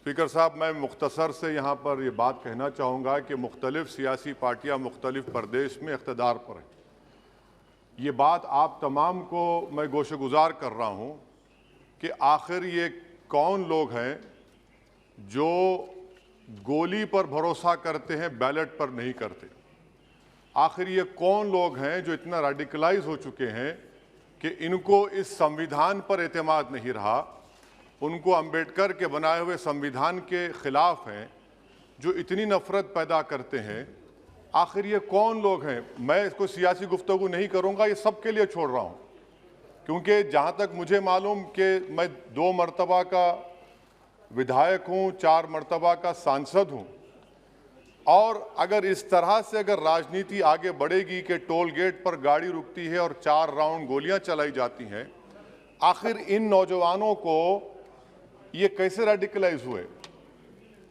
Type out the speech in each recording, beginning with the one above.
Speaker साहब, मैं मुख्तसर से यहाँ पर ये बात कहना चाहूँगा कि मुख्तलिफ सियासी पार्टियाँ मुख्तलिफ प्रदेश में इक़्तिदार पर हैं। ये बात आप तमाम को मैं गोशगुजार कर रहा हूँ कि आखिर ये कौन लोग हैं जो गोली पर भरोसा करते हैं, बैलेट पर नहीं करते। आखिर ये कौन लोग हैं जो इतना रेडिकलाइज हो चुके हैं कि इनको इस संविधान पर एतमाद नहीं रहा, उनको अंबेडकर के बनाए हुए संविधान के खिलाफ हैं, जो इतनी नफरत पैदा करते हैं। आखिर ये कौन लोग हैं? मैं इसको सियासी गुफ्तगू नहीं करूंगा, ये सब के लिए छोड़ रहा हूं, क्योंकि जहां तक मुझे मालूम कि मैं 2 मरतबा का विधायक हूं, 4 मरतबा का सांसद हूं, और अगर इस तरह से अगर राजनीति आगे बढ़ेगी कि टोल गेट पर गाड़ी रुकती है और 4 राउंड गोलियां चलाई जाती हैं, आखिर इन नौजवानों को ये कैसे रेडिकलाइज हुए?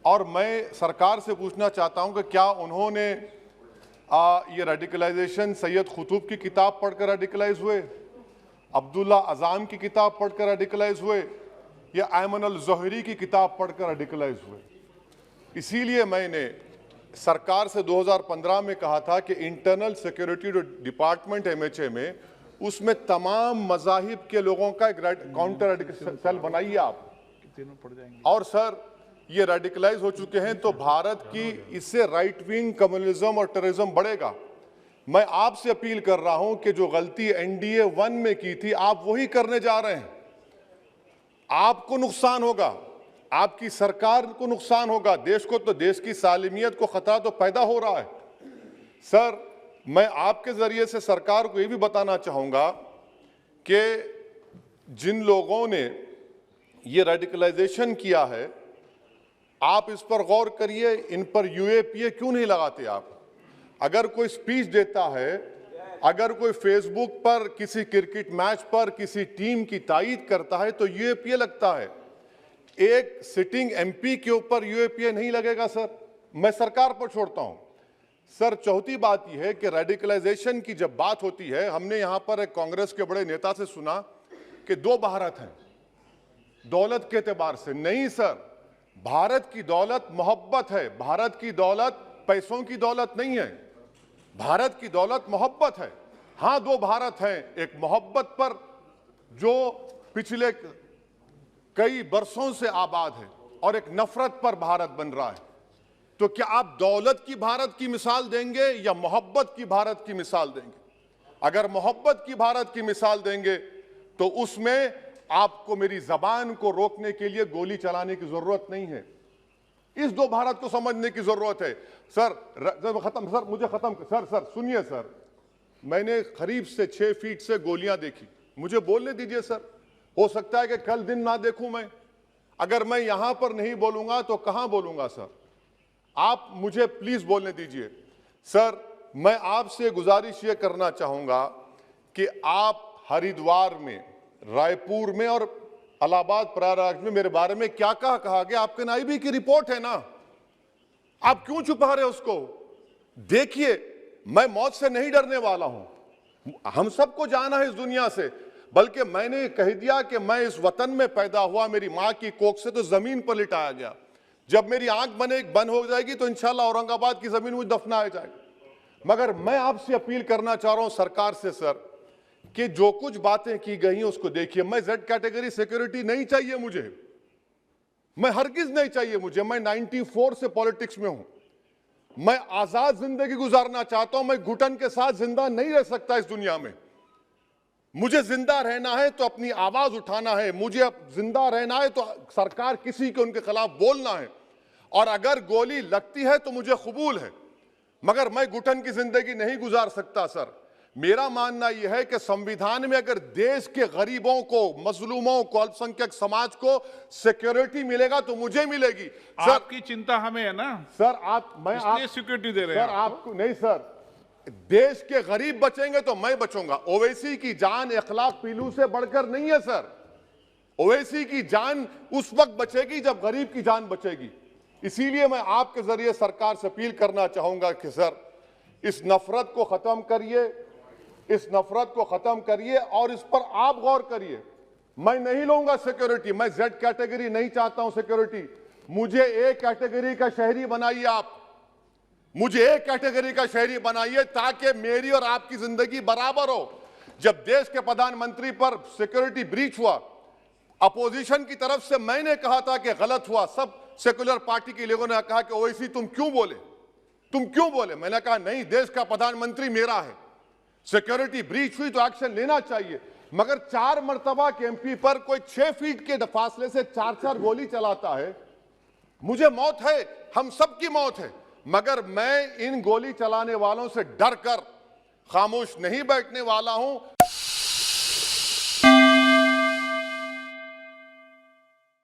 और मैं सरकार से पूछना चाहता हूं कि क्या उन्होंने ये रेडिकलाइजेशन सैयद कुतुब की किताब पढ़कर रेडिकलाइज हुए, अब्दुल्ला अज़ाम की किताब पढ़कर रेडिकलाइज हुए, या अयमन अल ज़ोहरी की किताब पढ़कर रेडिकलाइज हुए? इसीलिए मैंने सरकार से 2015 में कहा था कि इंटरनल सिक्योरिटी डिपार्टमेंट MHA में उसमें तमाम मज़ाहिब के लोगों का एक काउंटर रेडिकल सेल बनाइए आप। और सर, ये रेडिकलाइज हो चुके हैं तो भारत की इससे राइट विंग कम्युनिज्म और टेररिज्म बढ़ेगा। मैं आपसे अपील कर रहा हूं कि जो गलती NDA 1 में की थी, आप वही करने जा रहे हैं। आपको नुकसान होगा, आपकी सरकार को नुकसान होगा, देश को तो, देश की सालिमियत को खतरा तो पैदा हो रहा है। सर, मैं आपके जरिए से सरकार को यह भी बताना चाहूंगा कि जिन लोगों ने ये रेडिकलाइजेशन किया है, आप इस पर गौर करिए, इन पर UAPA क्यों नहीं लगाते आप? अगर कोई स्पीच देता है, अगर कोई फेसबुक पर किसी क्रिकेट मैच पर किसी टीम की तायीद करता है तो UAPA लगता है। एक सिटिंग MP के ऊपर UAPA नहीं लगेगा सर। मैं सरकार पर छोड़ता हूं। सर, चौथी बात यह है कि रेडिकलाइजेशन की जब बात होती है, हमने यहां पर एक कांग्रेस के बड़े नेता से सुना कि 2 भारत हैं दौलत के एतबार से। नहीं सर, भारत की दौलत मोहब्बत है। भारत की दौलत पैसों की दौलत नहीं है, भारत की दौलत मोहब्बत है। हां, 2 भारत हैं, एक मोहब्बत पर जो पिछले कई बरसों से आबाद है, और एक नफरत पर भारत बन रहा है। तो क्या आप दौलत की भारत की मिसाल देंगे या मोहब्बत की भारत की मिसाल देंगे? अगर मोहब्बत की भारत की मिसाल देंगे तो उसमें आपको मेरी जबान को रोकने के लिए गोली चलाने की जरूरत नहीं है। इस 2 भारत को समझने की जरूरत है। सर, मुझे खत्म सर सुनिए सर, मैंने करीब से 6 फीट से गोलियां देखी, मुझे बोलने दीजिए सर। हो सकता है कि कल दिन ना देखूं मैं। अगर मैं यहां पर नहीं बोलूंगा तो कहां बोलूंगा सर? आप मुझे प्लीज बोलने दीजिए। सर, मैं आपसे गुजारिश ये करना चाहूंगा कि आप हरिद्वार में, रायपुर में और इलाहाबाद प्रयागराज में मेरे बारे में क्या कहा गया? आपके नायबी की रिपोर्ट है ना, आप क्यों छुपा रहे उसको? देखिए, मैं मौत से नहीं डरने वाला हूं, हम सबको जाना है इस दुनिया से। बल्कि मैंने कह दिया कि मैं इस वतन में पैदा हुआ, मेरी मां की कोख से तो जमीन पर लिटाया गया। जब मेरी आंख बंद हो जाएगी तो इंशाल्लाह औरंगाबाद की जमीन मुझे दफनाया जाएगा। मगर मैं आपसे अपील करना चाह रहा हूं सरकार से सर, कि जो कुछ बातें की गई हैं उसको देखिए। मैं Z कैटेगरी सिक्योरिटी नहीं चाहिए मुझे, मैं हरगिज नहीं चाहिए मुझे। मैं 94 से पॉलिटिक्स में हूं, मैं आजाद जिंदगी गुजारना चाहता हूं। मैं घुटन के साथ जिंदा नहीं रह सकता इस दुनिया में। मुझे जिंदा रहना है तो अपनी आवाज उठाना है, मुझे जिंदा रहना है तो सरकार किसी के उनके खिलाफ बोलना है, और अगर गोली लगती है तो मुझे कबूल है, मगर मैं घुटन की जिंदगी नहीं गुजार सकता सर। मेरा मानना यह है कि संविधान में अगर देश के गरीबों को, मजलूमों को, अल्पसंख्यक समाज को सिक्योरिटी मिलेगा तो मुझे मिलेगी। सर, आपकी चिंता हमें है ना सर, इसलिए सिक्योरिटी दे रहे हैं आपको नहीं सर। देश के गरीब बचेंगे तो मैं बचूंगा। ओवैसी की जान इखलाक पीलू से बढ़कर नहीं है सर। ओवैसी की जान उस वक्त बचेगी जब गरीब की जान बचेगी। इसीलिए मैं आपके जरिए सरकार से अपील करना चाहूंगा कि सर, इस नफरत को खत्म करिए, इस नफरत को खत्म करिए और इस पर आप गौर करिए। मैं नहीं लूंगा सिक्योरिटी, मैं Z कैटेगरी नहीं चाहता हूं सिक्योरिटी। मुझे ए कैटेगरी का शहरी बनाइए आप, मुझे एक कैटेगरी का शहरी बनाइए ताकि मेरी और आपकी जिंदगी बराबर हो। जब देश के प्रधानमंत्री पर सिक्योरिटी ब्रीच हुआ, अपोजिशन की तरफ से मैंने कहा था कि गलत हुआ, सब सेकुलर पार्टी के लोगों ने कहा कि ओवैसी तुम क्यों बोले। मैंने कहा नहीं, देश का प्रधानमंत्री मेरा है, सिक्योरिटी ब्रीच हुई तो एक्शन लेना चाहिए। मगर 4 मर्तबा के एमपी पर कोई 6 फीट के फासले से 4-4 गोली चलाता है। मुझे मौत है, हम सबकी मौत है, मगर मैं इन गोली चलाने वालों से डर कर खामोश नहीं बैठने वाला हूं।